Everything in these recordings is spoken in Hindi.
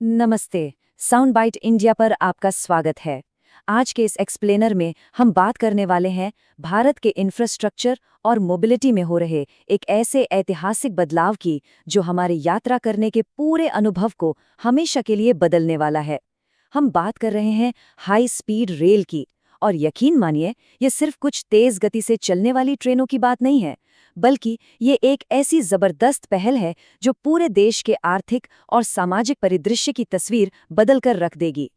नमस्ते। साउंड बाइट इंडिया पर आपका स्वागत है। आज के इस एक्सप्लेनर में हम बात करने वाले हैं भारत के इंफ्रास्ट्रक्चर और मोबिलिटी में हो रहे एक ऐसे ऐतिहासिक बदलाव की जो हमारे यात्रा करने के पूरे अनुभव को हमेशा के लिए बदलने वाला है। हम बात कर रहे हैं हाई स्पीड रेल की, और यकीन मानिए ये सिर्फ कुछ तेज गति से चलने वाली ट्रेनों की बात नहीं है, बल्कि ये एक ऐसी जबरदस्त पहल है जो पूरे देश के आर्थिक और सामाजिक परिदृश्य की तस्वीर बदल कर रख देगी।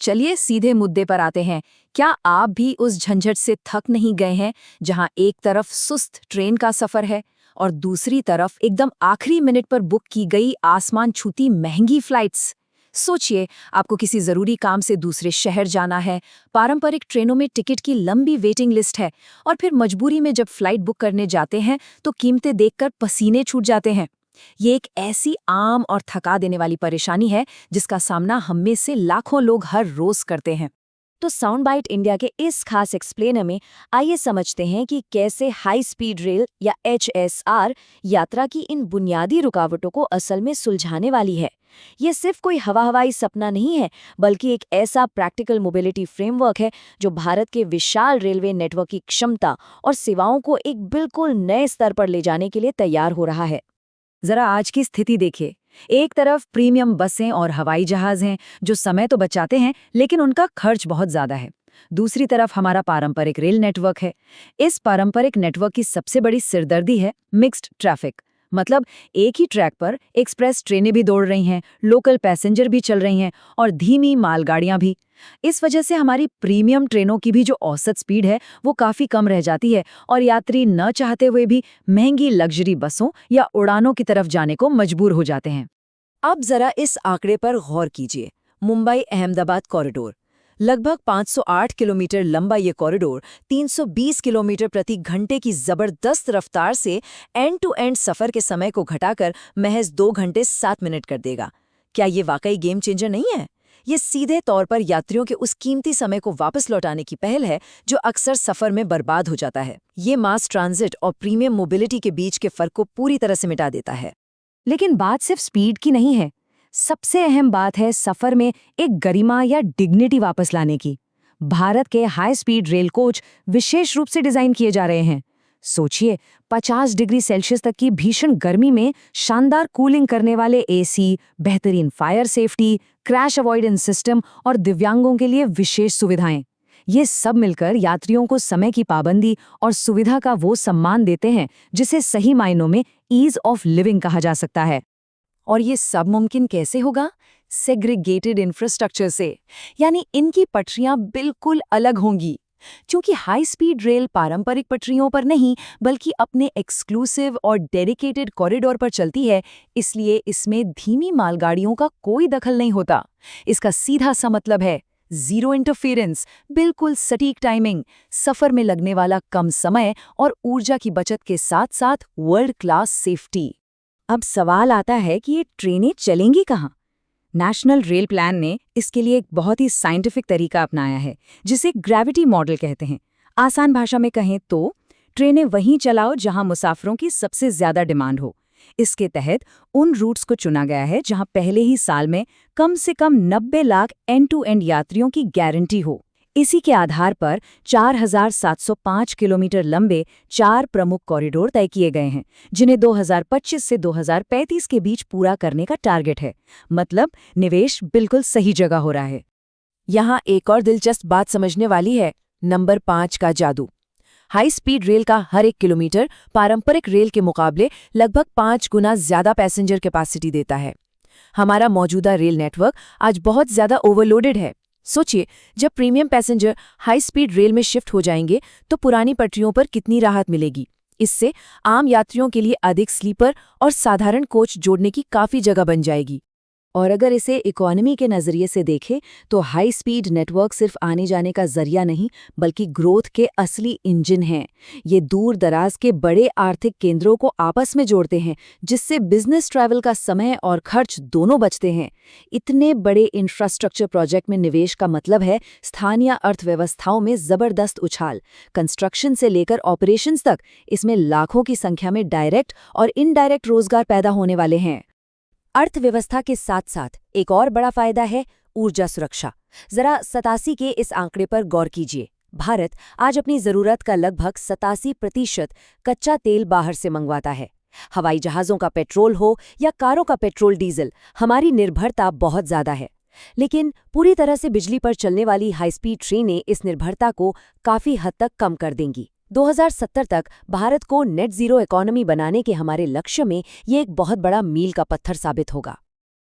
चलिए सीधे मुद्दे पर आते हैं। क्या आप भी उस झंझट से थक नहीं गए हैं जहां एक तरफ सुस्त ट्रेन का सफर है और दूसरी तरफ एकदम आखिरी मिनट पर बुक की गई आसमान छूती महंगी फ्लाइट्स? सोचिए, आपको किसी जरूरी काम से दूसरे शहर जाना है, पारंपरिक ट्रेनों में टिकट की लंबी वेटिंग लिस्ट है, और फिर मजबूरी में जब फ्लाइट बुक करने जाते हैं तो कीमतें देखकर पसीने छूट जाते हैं। ये एक ऐसी आम और थका देने वाली परेशानी है जिसका सामना हम में से लाखों लोग हर रोज करते हैं। तो साउंड बाइट इंडिया के इस खास एक्सप्लेनर में आइए समझते हैं कि कैसे हाई स्पीड रेल या HSR यात्रा की इन बुनियादी रुकावटों को असल में सुलझाने वाली है। ये सिर्फ कोई हवाई सपना नहीं है, बल्कि एक ऐसा प्रैक्टिकल मोबिलिटी फ्रेमवर्क है जो भारत के विशाल रेलवे नेटवर्क की क्षमता और सेवाओं को एक बिल्कुल नए स्तर पर ले जाने के लिए तैयार हो रहा है। जरा आज की स्थिति देखिए। एक तरफ प्रीमियम बसें और हवाई जहाज हैं जो समय तो बचाते हैं, लेकिन उनका खर्च बहुत ज्यादा है। दूसरी तरफ हमारा पारंपरिक रेल नेटवर्क है। इस पारंपरिक नेटवर्क की सबसे बड़ी सिरदर्दी है मिक्स्ड ट्रैफिक। मतलब एक ही ट्रैक पर एक्सप्रेस ट्रेनें भी दौड़ रही हैं, लोकल पैसेंजर भी चल रही हैं और धीमी मालगाड़ियां भी। इस वजह से हमारी प्रीमियम ट्रेनों की भी जो औसत स्पीड है वो काफी कम रह जाती है, और यात्री न चाहते हुए भी महंगी लग्जरी बसों या उड़ानों की तरफ जाने को मजबूर हो जाते हैं। अब जरा इस आंकड़े पर गौर कीजिए। मुंबई अहमदाबाद कॉरिडोर, लगभग 508 किलोमीटर लंबा ये कॉरिडोर 320 किलोमीटर प्रति घंटे की जबरदस्त रफ्तार से एंड टू एंड सफर के समय को घटाकर महज 2 घंटे 7 मिनट कर देगा। क्या ये वाकई गेम चेंजर नहीं है? ये सीधे तौर पर यात्रियों के उस कीमती समय को वापस लौटाने की पहल है जो अक्सर सफर में बर्बाद हो जाता है। ये मास ट्रांजिट और प्रीमियम मोबिलिटी के बीच के फर्क को पूरी तरह से मिटा देता है। लेकिन बात सिर्फ स्पीड की नहीं है। सबसे अहम बात है सफर में एक गरिमा या डिग्निटी वापस लाने की। भारत के हाई स्पीड रेल कोच विशेष रूप से डिजाइन किए जा रहे हैं। सोचिए, 50 डिग्री सेल्सियस तक की भीषण गर्मी में शानदार कूलिंग करने वाले AC, बेहतरीन fire safety, crash avoidance system और दिव्यांगों के लिए विशेष सुविधाएं। ये सब मिलकर यात्रियों को समय की पाबंदी और सुविधा का वो सम्मान देते हैं जिसे सही मायनों में ईज ऑफ लिविंग कहा जा सकता है। और ये सब मुमकिन कैसे होगा? सेग्रीगेटेड इंफ्रास्ट्रक्चर से, यानी इनकी पटरियां बिल्कुल अलग होंगी। क्योंकि हाई स्पीड रेल पारंपरिक पटरियों पर नहीं, बल्कि अपने एक्सक्लूसिव और डेडिकेटेड कॉरिडोर पर चलती है, इसलिए इसमें धीमी मालगाड़ियों का कोई दखल नहीं होता। इसका सीधा सा मतलब है जीरो इंटरफेरेंस, बिल्कुल सटीक टाइमिंग, सफर में लगने वाला कम समय और ऊर्जा की बचत के साथ साथ वर्ल्ड क्लास सेफ्टी। अब सवाल आता है कि ये ट्रेनें चलेंगी कहाँ? नेशनल रेल प्लान ने इसके लिए एक बहुत ही साइंटिफिक तरीका अपनाया है, जिसे ग्रेविटी मॉडल कहते हैं। आसान भाषा में कहें तो ट्रेनें वहीं चलाओ जहां मुसाफिरों की सबसे ज्यादा डिमांड हो। इसके तहत उन रूट्स को चुना गया है जहां पहले ही साल में कम से कम 90 लाख एंड टू एंड यात्रियों की गारंटी हो। इसी के आधार पर 4,705 किलोमीटर लंबे 4 प्रमुख कॉरिडोर तय किए गए हैं, जिन्हें 2025 से 2035 के बीच पूरा करने का टारगेट है। मतलब निवेश बिल्कुल सही जगह हो रहा है। यहाँ एक और दिलचस्प बात समझने वाली है, नंबर 5 का जादू। हाई स्पीड रेल का हर 1 किलोमीटर पारंपरिक रेल के मुकाबले लगभग 5 गुना ज्यादा पैसेंजर कैपेसिटी देता है। हमारा मौजूदा रेल नेटवर्क आज बहुत ज्यादा ओवरलोडेड है। सोचिए, जब premium passenger high speed rail में शिफ्ट हो जाएंगे तो पुरानी पटरियों पर कितनी राहत मिलेगी। इससे आम यात्रियों के लिए अधिक स्लीपर और साधारण कोच जोड़ने की काफी जगह बन जाएगी। और अगर इसे इकोनॉमी के नज़रिए से देखें तो हाई स्पीड नेटवर्क सिर्फ आने जाने का जरिया नहीं, बल्कि ग्रोथ के असली इंजन हैं। ये दूर दराज के बड़े आर्थिक केंद्रों को आपस में जोड़ते हैं, जिससे बिजनेस ट्रैवल का समय और खर्च दोनों बचते हैं। इतने बड़े इंफ्रास्ट्रक्चर प्रोजेक्ट में निवेश का मतलब है स्थानीय अर्थव्यवस्थाओं में जबरदस्त उछाल। कंस्ट्रक्शन से लेकर ऑपरेशंस तक इसमें लाखों की संख्या में डायरेक्ट और इनडायरेक्ट रोजगार पैदा होने वाले हैं। अर्थव्यवस्था के साथ साथ एक और बड़ा फायदा है ऊर्जा सुरक्षा। जरा 87 के इस आंकड़े पर गौर कीजिए। भारत आज अपनी जरूरत का लगभग 87% कच्चा तेल बाहर से मंगवाता है। हवाई जहाज़ों का पेट्रोल हो या कारों का पेट्रोल डीजल, हमारी निर्भरता बहुत ज्यादा है। लेकिन पूरी तरह से बिजली पर चलने वाली हाई स्पीड ट्रेनें इस निर्भरता को काफी हद तक कम कर देंगी। 2070 तक भारत को नेट जीरो इकोनॉमी बनाने के हमारे लक्ष्य में ये एक बहुत बड़ा मील का पत्थर साबित होगा।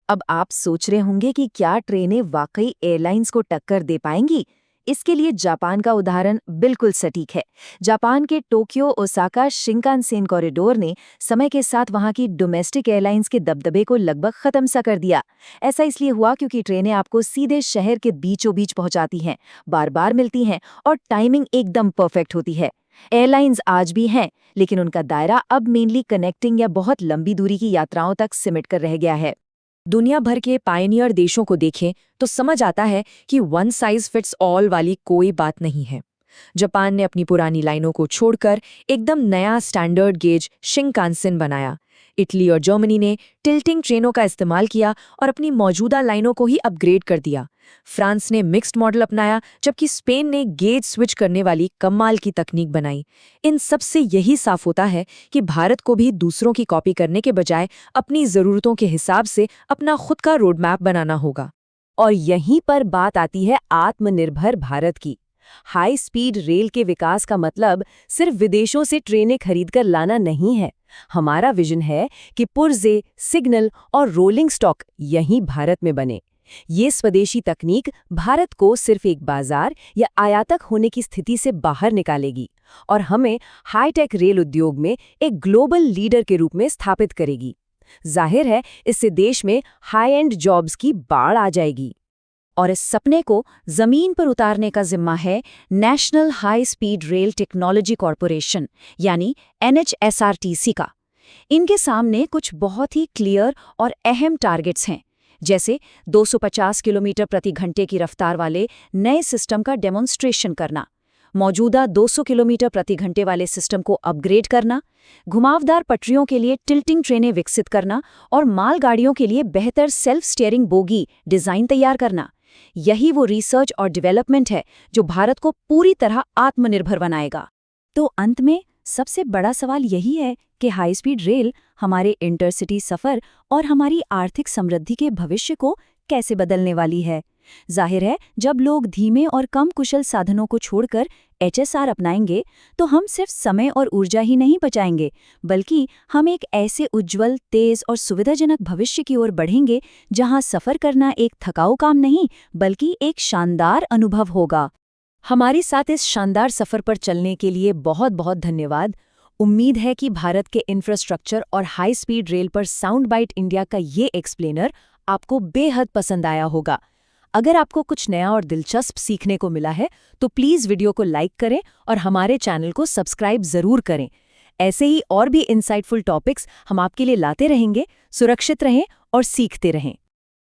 अब आप सोच रहे होंगे कि क्या ट्रेनें वाकई एयरलाइंस को टक्कर दे पाएंगी? इसके लिए जापान का उदाहरण बिल्कुल सटीक है। जापान के टोक्यो ओसाका शिंकानसेन कॉरिडोर ने समय के साथ वहां की डोमेस्टिक एयरलाइंस के दबदबे को लगभग खत्म सा कर दिया। ऐसा इसलिए हुआ क्योंकि ट्रेनें आपको सीधे शहर के बीचों बीच पहुंचाती हैं, बार बार मिलती हैं और टाइमिंग एकदम परफेक्ट होती है। एयरलाइंस आज भी हैं, लेकिन उनका दायरा अब मेनली कनेक्टिंग या बहुत लंबी दूरी की यात्राओं तक सिमट कर रह गया है। दुनिया भर के पायनियर देशों को देखें तो समझ आता है कि वन साइज फिट्स ऑल वाली कोई बात नहीं है। जापान ने अपनी पुरानी लाइनों को छोड़कर एकदम नया स्टैंडर्ड गेज शिंकानसेन बनाया। इटली और जर्मनी ने टिल्टिंग ट्रेनों का इस्तेमाल किया और अपनी मौजूदा लाइनों को ही अपग्रेड कर दिया। फ्रांस ने मिक्स्ड मॉडल अपनाया, जबकि स्पेन ने गेज स्विच करने वाली कमाल की तकनीक बनाई। इन सब से यही साफ होता है कि भारत को भी दूसरों की कॉपी करने के बजाय अपनी ज़रूरतों के हिसाब से अपना खुद का रोड मैप बनाना होगा। और यहीं पर बात आती है आत्मनिर्भर भारत की। हाई स्पीड रेल के विकास का मतलब सिर्फ विदेशों से ट्रेनें खरीदकर लाना नहीं है। हमारा विजन है कि पुर्जे, सिग्नल और रोलिंग स्टॉक यहीं भारत में बने। ये स्वदेशी तकनीक भारत को सिर्फ एक बाजार या आयातक होने की स्थिति से बाहर निकालेगी और हमें हाईटेक रेल उद्योग में एक ग्लोबल लीडर के रूप में स्थापित करेगी। जाहिर है, इससे देश में हाई एंड जॉब्स की बाढ़ आ जाएगी। और इस सपने को जमीन पर उतारने का जिम्मा है national high speed rail technology corporation यानी NHSRTC का। इनके सामने कुछ बहुत ही क्लियर और अहम टारगेट्स हैं, जैसे 250 किलोमीटर प्रति घंटे की रफ्तार वाले नए सिस्टम का डेमोन्स्ट्रेशन करना, मौजूदा 200 किलोमीटर प्रति घंटे वाले सिस्टम को अपग्रेड करना, घुमावदार पटरियों के लिए टिल्टिंग ट्रेनें विकसित करना और मालगाड़ियों के लिए बेहतर सेल्फ स्टीयरिंग बोगी डिजाइन तैयार करना। यही वो रिसर्च और डेवलपमेंट है जो भारत को पूरी तरह आत्मनिर्भर बनाएगा। तो अंत में सबसे बड़ा सवाल यही है कि हाई स्पीड रेल हमारे इंटरसिटी सफर और हमारी आर्थिक समृद्धि के भविष्य को कैसे बदलने वाली है। जाहिर है, जब लोग धीमे और कम कुशल साधनों को छोड़कर HSR अपनाएंगे तो हम सिर्फ समय और ऊर्जा ही नहीं बचाएंगे, बल्कि हम एक ऐसे उज्जवल, तेज और सुविधाजनक भविष्य की ओर बढ़ेंगे जहां सफर करना एक थकाऊ काम नहीं बल्कि एक शानदार अनुभव होगा। हमारे साथ इस शानदार सफर पर चलने के लिए बहुत बहुत धन्यवाद। उम्मीद है कि भारत के इंफ्रास्ट्रक्चर और हाई स्पीड रेल पर साउंड बाइट इंडिया का ये एक्सप्लेनर आपको बेहद पसंद आया होगा। अगर आपको कुछ नया और दिलचस्प सीखने को मिला है तो प्लीज़ वीडियो को लाइक करें और हमारे चैनल को सब्सक्राइब ज़रूर करें। ऐसे ही और भी इंसाइटफुल टॉपिक्स हम आपके लिए लाते रहेंगे। सुरक्षित रहें और सीखते रहें।